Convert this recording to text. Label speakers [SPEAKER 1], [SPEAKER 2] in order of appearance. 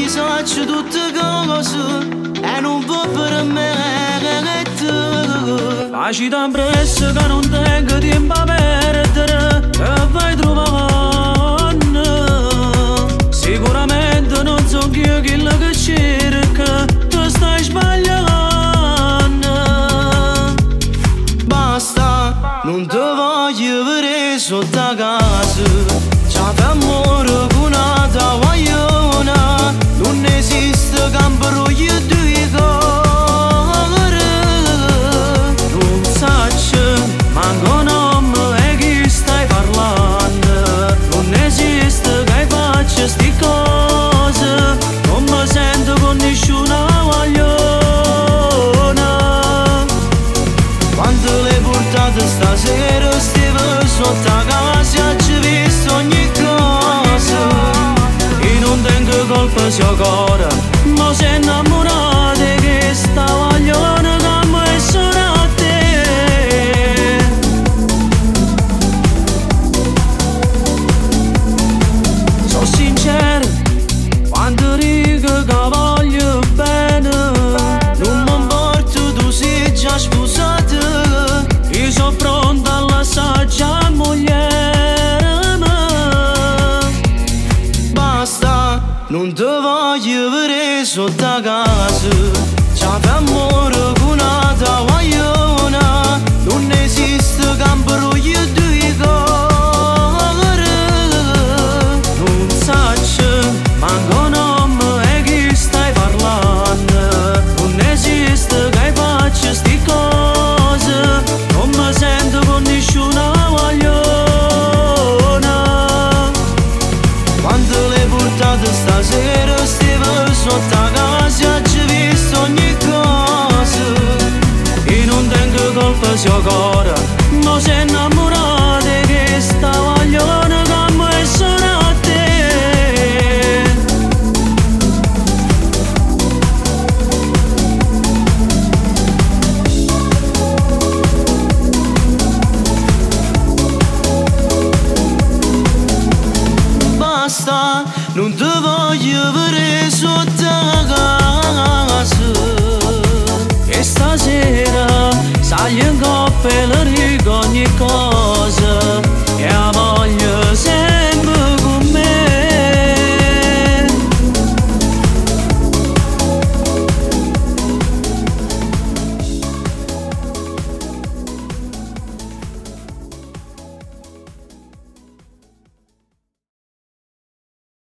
[SPEAKER 1] ti faccio tutte cose e non vuoi per me che tu
[SPEAKER 2] facci tan presto che non tengo tempo a perdere e vai trovare sicuramente non so chi è quello che cerca tu stai sbagliando
[SPEAKER 1] basta non ti voglio vedere sotto a casa c'è amore con una tagliona non esiste campo io due cuore non saccio manco nome e chi stai parlando non esiste che faccia sti cose non mi sento con nessuna guagliona quando le portate stasera stavo sotto a casa ci visto ogni cosa e non tengo colpa se ho cuore ma sei innamorata che sta guagliona che mi è solo a te sono sincero quando dico che voglio bene non mi importa tu sei già sposata io sono pronta a lasciare già moglie ma basta non ti voglio vedere sotto a casa c'è amore con una tagliona non esiste campo io due cuore non saccio manco nome e chi stai parlando non esiste che faccia sti cose non mi sento con nessuna guagliona quando le portate stasera stavo sotto a casa ci visto ogni cosa e non tengo colpa se ho cuore ma sei innamorata che sta guagliona che mi è solo a te basta non ti voglio vedere sotto a casa e stasera sai in coppia le dico ogni cosa